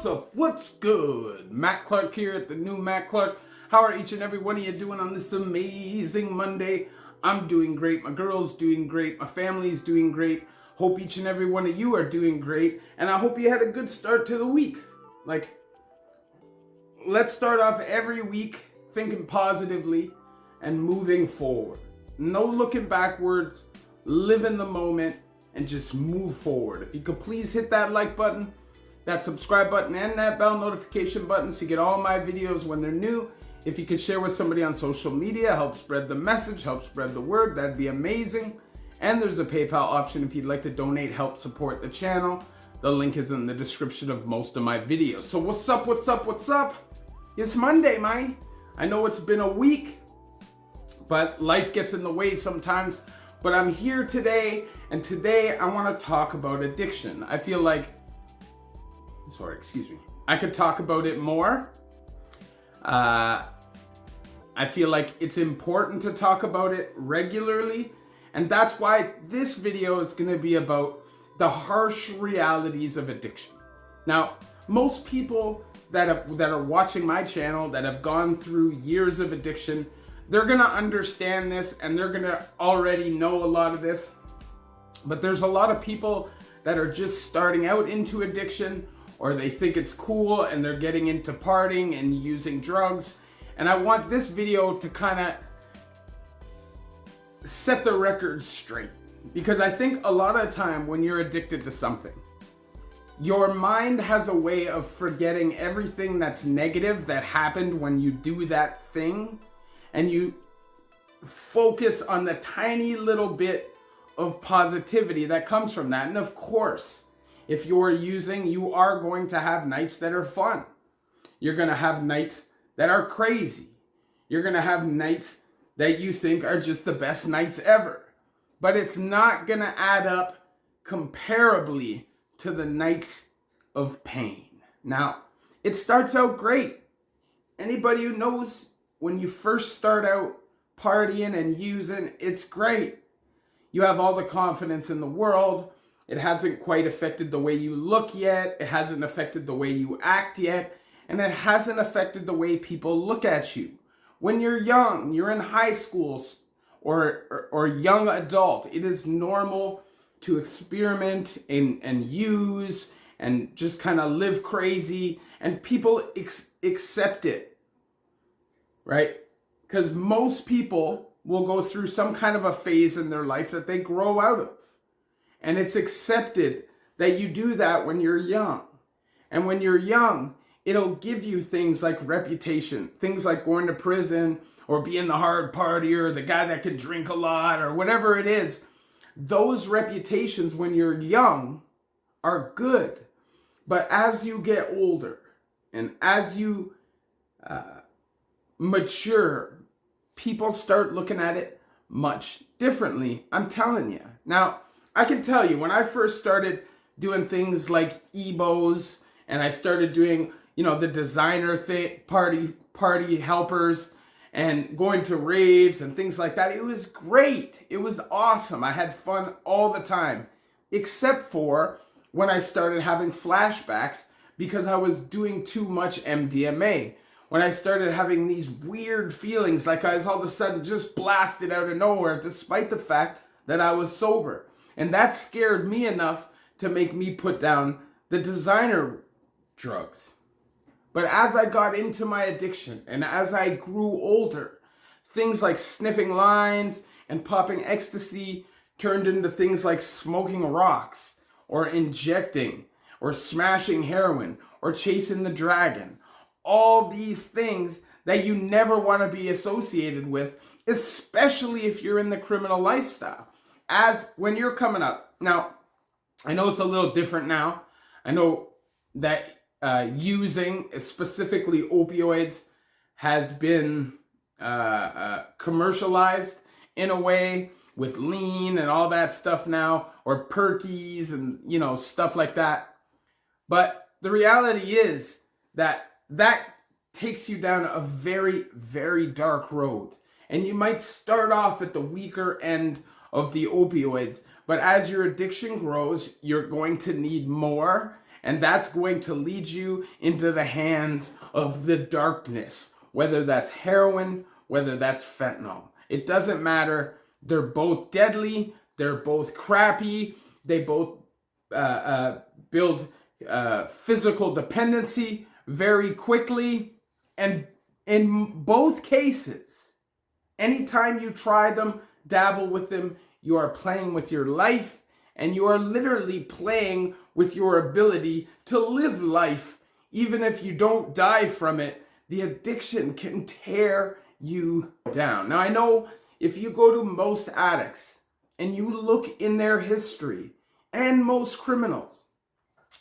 What's up? What's good? Matt Clark here at the new Matt Clark. How are each and every one of you doing on this amazing Monday? I'm doing great. My girl's doing great. My family's doing great. Hope each and every one of you are doing great. And I hope you had a good start to the week. Let's start off every week thinking positively and moving forward. No looking backwards. Live in the moment and just move forward. If you could please hit that like button, that subscribe button, and that bell notification button so you get all my videos when they're new. If you could share with somebody on social media, help spread the message, help spread the word, that'd be amazing. And there's a PayPal option if you'd like to donate, help support the channel. The link is in the description of most of my videos. So what's up, what's up, what's up? It's Monday, man. I know it's been a week, but life gets in the way sometimes. But I'm here today, and today I want to talk about addiction. I feel like, I could talk about it more. I feel like it's important to talk about it regularly, and that's why this video is going to be about the harsh realities of addiction. Now, most people that are watching my channel that have gone through years of addiction, they're going to understand this and they're going to already know a lot of this. But there's a lot of people that are just starting out into addiction, or they think it's cool and they're getting into partying and using drugs. And I want this video to kind of set the record straight. Because I think a lot of the time when you're addicted to something, your mind has a way of forgetting everything that's negative that happened when you do that thing. And you focus on the tiny little bit of positivity that comes from that. And of course, if you're using, you are going to have nights that are fun. You're going to have nights that are crazy. You're going to have nights that you think are just the best nights ever. But it's not going to add up comparably to the nights of pain. Now, it starts out great. Anybody who knows when you first start out partying and using, it's great. You have all the confidence in the world. It hasn't quite affected the way you look yet. It hasn't affected the way you act yet. And it hasn't affected the way people look at you. When you're young, you're in high school or young adult, it is normal to experiment and use and just kind of live crazy. And people accept it. Right? Because most people will go through some kind of a phase in their life that they grow out of. And it's accepted that you do that when you're young. And when you're young, it'll give you things like reputation, things like going to prison or being the hard partier, the guy that can drink a lot or whatever it is. Those reputations when you're young are good. But as you get older and as you mature, people start looking at it much differently. I'm telling you. Now, I can tell you, when I first started doing things like EBOs and I started doing, the designer thing, party helpers and going to raves and things like that, it was great. It was awesome. I had fun all the time, except for when I started having flashbacks because I was doing too much MDMA. When I started having these weird feelings, like I was all of a sudden just blasted out of nowhere, despite the fact that I was sober. And that scared me enough to make me put down the designer drugs. But as I got into my addiction and as I grew older, things like sniffing lines and popping ecstasy turned into things like smoking rocks or injecting or smashing heroin or chasing the dragon. All these things that you never want to be associated with, especially if you're in the criminal lifestyle. As when you're coming up. Now, I know it's a little different now. I know that using specifically opioids has been commercialized in a way with lean and all that stuff now, or perkies and, stuff like that. But the reality is that takes you down a very, very dark road. And you might start off at the weaker end of the opioids, but as your addiction grows, you're going to need more And that's going to lead you into the hands of the darkness, whether that's heroin, whether that's fentanyl. It doesn't matter. They're both deadly. They're both crappy. They both build physical dependency very quickly. And in both cases, anytime you try them, dabble with them, you are playing with your life, and you are literally playing with your ability to live life. Even if you don't die from it, the addiction can tear you down. Now, I know if you go to most addicts and you look in their history, and most criminals,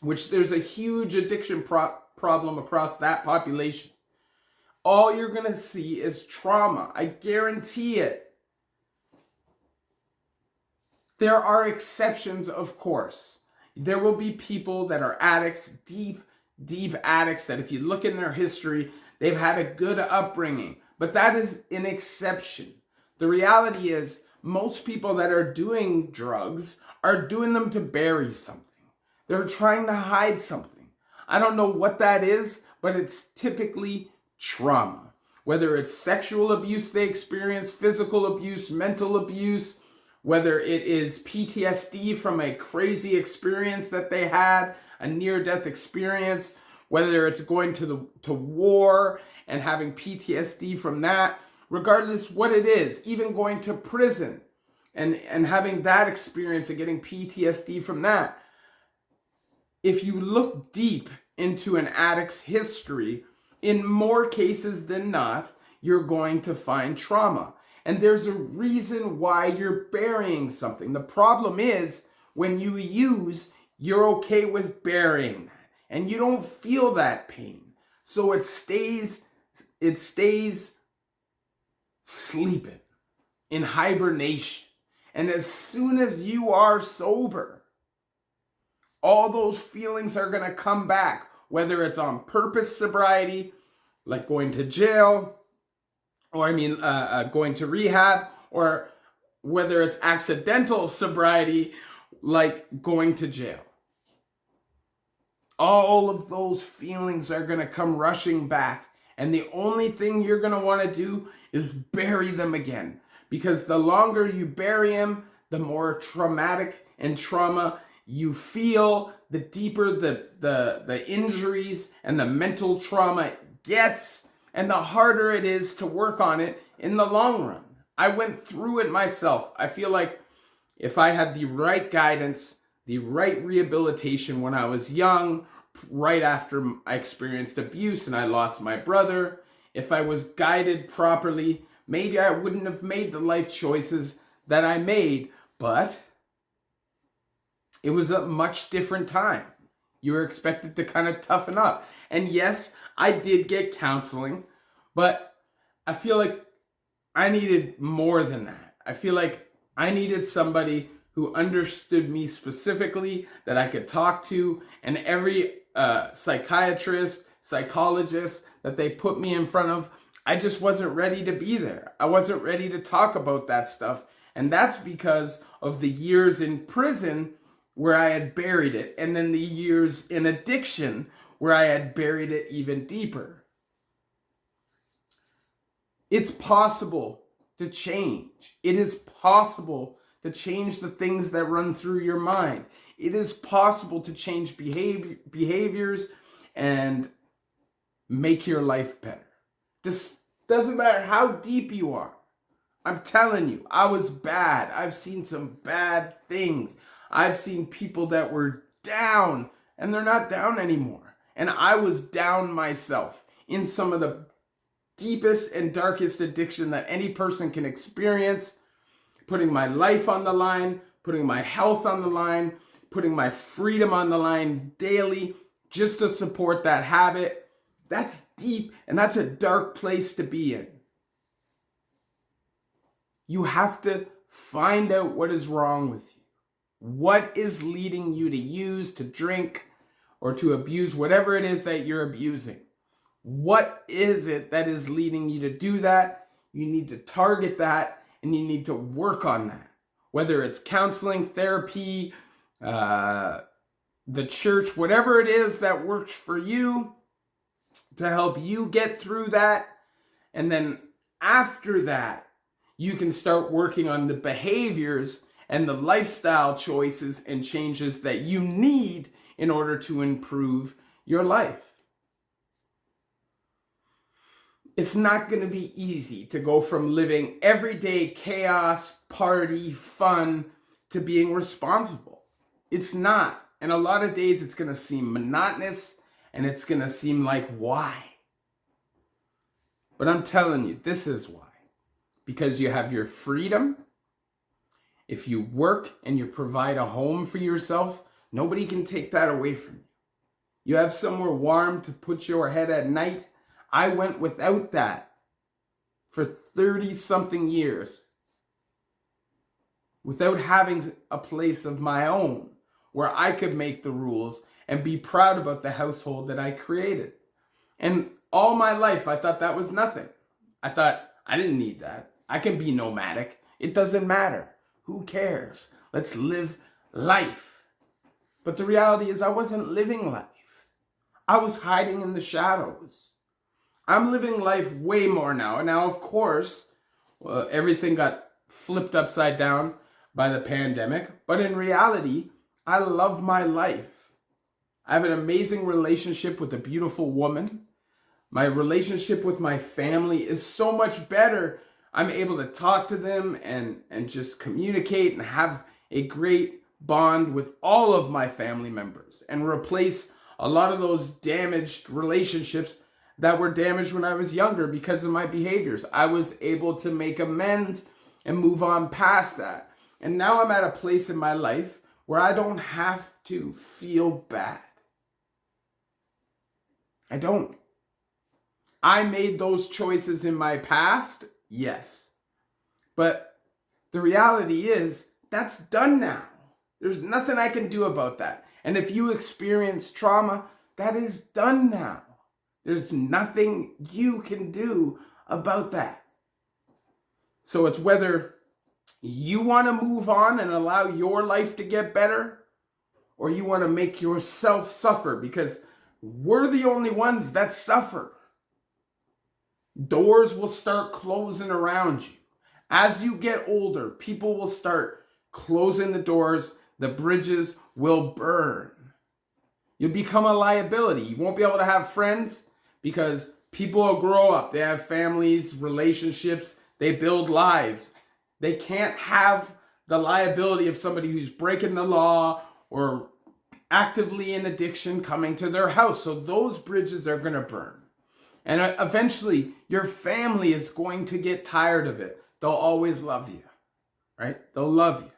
which there's a huge addiction problem across that population, all you're going to see is trauma. I guarantee it. There are exceptions, of course. There will be people that are addicts, deep addicts, that if you look in their history, they've had a good upbringing. But that is an exception. The reality is, most people that are doing drugs are doing them to bury something. They're trying to hide something. I don't know what that is, but it's typically trauma. Whether it's sexual abuse they experience, physical abuse, mental abuse, whether it is PTSD from a crazy experience that they had, a near-death experience, whether it's going to war and having PTSD from that, regardless what it is, even going to prison and having that experience and getting PTSD from that. If you look deep into an addict's history, in more cases than not, you're going to find trauma. And there's a reason why you're burying something. The problem is, when you use, you're okay with burying that. And you don't feel that pain. So it stays sleeping in hibernation. And as soon as you are sober, all those feelings are going to come back, whether it's on purpose sobriety, like going to jail, or going to rehab, or whether it's accidental sobriety, like going to jail. All of those feelings are going to come rushing back. And the only thing you're going to want to do is bury them again. Because the longer you bury them, the more traumatic and trauma you feel, the deeper the injuries and the mental trauma gets, and the harder it is to work on it in the long run. I went through it myself. I feel like if I had the right guidance, the right rehabilitation when I was young, right after I experienced abuse and I lost my brother, if I was guided properly, maybe I wouldn't have made the life choices that I made, but it was a much different time. You were expected to kind of toughen up. And yes, I did get counseling, but I feel like I needed more than that. I feel like I needed somebody who understood me specifically, that I could talk to, and every psychiatrist, psychologist that they put me in front of, I just wasn't ready to be there. I wasn't ready to talk about that stuff. And that's because of the years in prison where I had buried it, and then the years in addiction where I had buried it even deeper. It's possible to change. It is possible to change the things that run through your mind. It is possible to change behaviors and make your life better. This doesn't matter how deep you are. I'm telling you, I was bad. I've seen some bad things. I've seen people that were down and they're not down anymore. And I was down myself in some of the deepest and darkest addiction that any person can experience, putting my life on the line, putting my health on the line, putting my freedom on the line daily just to support that habit. That's deep, and that's a dark place to be in. You have to find out what is wrong with you. What is leading you to use, to drink, or to abuse whatever it is that you're abusing? What is it that is leading you to do that? You need to target that, and you need to work on that. Whether it's counseling, therapy, the church, whatever it is that works for you to help you get through that. And then after that, you can start working on the behaviors and the lifestyle choices and changes that you need in order to improve your life. It's not going to be easy to go from living everyday chaos, party, fun, to being responsible. It's not. And a lot of days it's going to seem monotonous and it's going to seem like, why? But I'm telling you, this is why. Because you have your freedom. If you work and you provide a home for yourself, nobody can take that away from you. You have somewhere warm to put your head at night. I went without that for 30-something years, without having a place of my own where I could make the rules and be proud about the household that I created. And all my life, I thought that was nothing. I thought, I didn't need that. I can be nomadic. It doesn't matter. Who cares? Let's live life. But the reality is I wasn't living life. I was hiding in the shadows. I'm living life way more now. Now, of course, everything got flipped upside down by the pandemic. But in reality, I love my life. I have an amazing relationship with a beautiful woman. My relationship with my family is so much better. I'm able to talk to them and just communicate and have a great bond with all of my family members and replace a lot of those damaged relationships that were damaged when I was younger because of my behaviors. I was able to make amends and move on past that. And now I'm at a place in my life where I don't have to feel bad. I don't. I made those choices in my past, yes. But the reality is, that's done now. There's nothing I can do about that. And if you experience trauma, that is done now. There's nothing you can do about that. So it's whether you want to move on and allow your life to get better, or you want to make yourself suffer, because we're the only ones that suffer. Doors will start closing around you. As you get older, people will start closing the doors. The bridges will burn. You'll become a liability. You won't be able to have friends because people will grow up. They have families, relationships. They build lives. They can't have the liability of somebody who's breaking the law or actively in addiction coming to their house. So those bridges are going to burn. And eventually, your family is going to get tired of it. They'll always love you, right? They'll love you.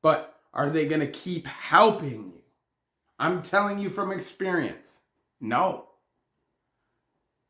But are they going to keep helping you? I'm telling you from experience, no.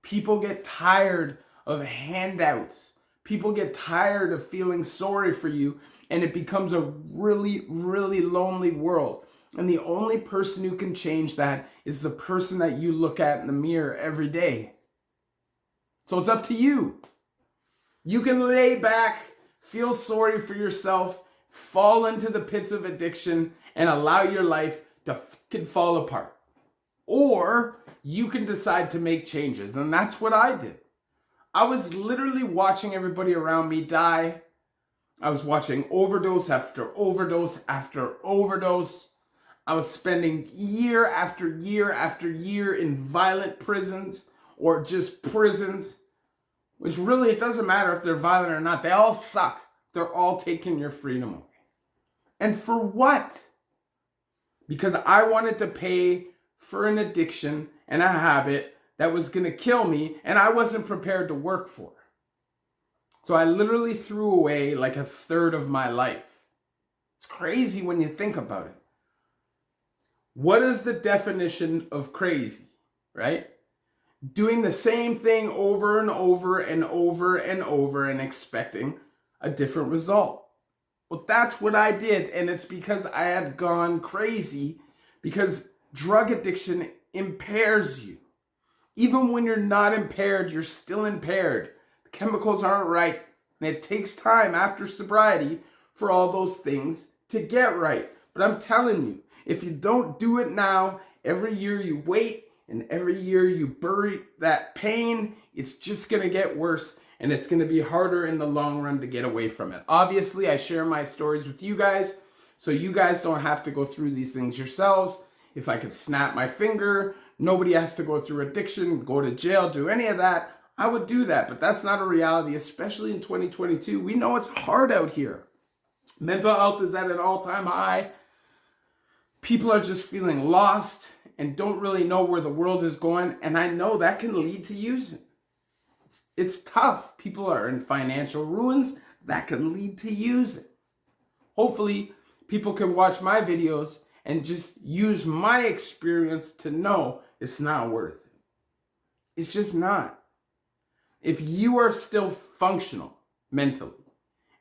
People get tired of handouts. People get tired of feeling sorry for you, and it becomes a really, really lonely world. And the only person who can change that is the person that you look at in the mirror every day. So it's up to you. You can lay back, feel sorry for yourself, fall into the pits of addiction, and allow your life to fucking fall apart. Or you can decide to make changes, and that's what I did. I was literally watching everybody around me die. I was watching overdose after overdose after overdose. I was spending year after year after year in violent prisons or just prisons, which really, it doesn't matter if they're violent or not. They all suck. They're all taking your freedom away. And for what? Because I wanted to pay for an addiction and a habit that was going to kill me, and I wasn't prepared to work for. So I literally threw away like a third of my life. It's crazy when you think about it. What is the definition of crazy, right? Doing the same thing over and over and over and over and expecting a different result. Well, that's what I did, and it's because I had gone crazy, because drug addiction impairs you. Even when you're not impaired, you're still impaired. The chemicals aren't right, and it takes time after sobriety for all those things to get right. But I'm telling you, If you don't do it now, every year you wait and every year you bury that pain, it's just going to get worse and it's going to be harder in the long run to get away from it. Obviously, I share my stories with you guys so you guys don't have to go through these things yourselves. If I could snap my finger, nobody has to go through addiction, go to jail, do any of that, I would do that. But that's not a reality, especially in 2022. We know it's hard out here. Mental health is at an all-time high. People are just feeling lost and don't really know where the world is going. And I know that can lead to using. It's tough. People are in financial ruins. That can lead to using. Hopefully, people can watch my videos and just use my experience to know it's not worth it. It's just not. If you are still functional mentally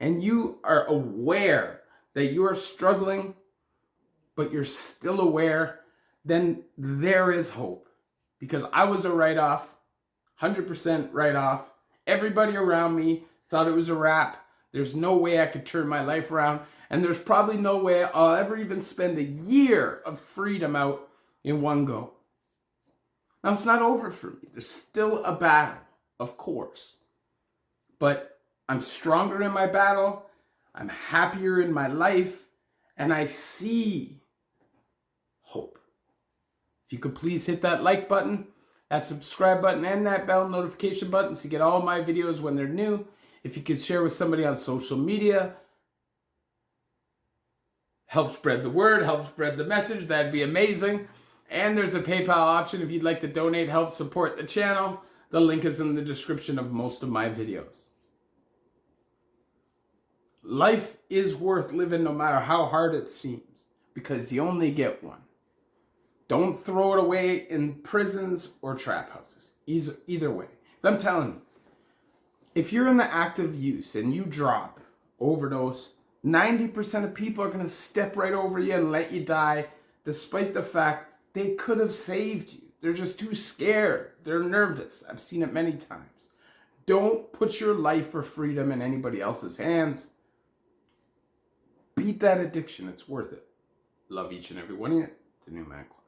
and you are aware that you are struggling, but you're still aware, then there is hope. Because I was a write-off, 100% write-off. Everybody around me thought it was a wrap. There's no way I could turn my life around. And there's probably no way I'll ever even spend a year of freedom out in one go. Now, it's not over for me. There's still a battle, of course. But I'm stronger in my battle. I'm happier in my life. And I see hope. If you could please hit that like button, that subscribe button, and that bell notification button so you get all my videos when they're new. If you could share with somebody on social media, help spread the word, help spread the message, that'd be amazing. And there's a PayPal option if you'd like to donate, help support the channel. The link is in the description of most of my videos. Life is worth living no matter how hard it seems, because you only get one. Don't throw it away in prisons or trap houses. Either way. I'm telling you, if you're in the active use and you drop, overdose, 90% of people are going to step right over you and let you die, despite the fact they could have saved you. They're just too scared. They're nervous. I've seen it many times. Don't put your life or freedom in anybody else's hands. Beat that addiction. It's worth it. Love each and every one of you. The New Man Club.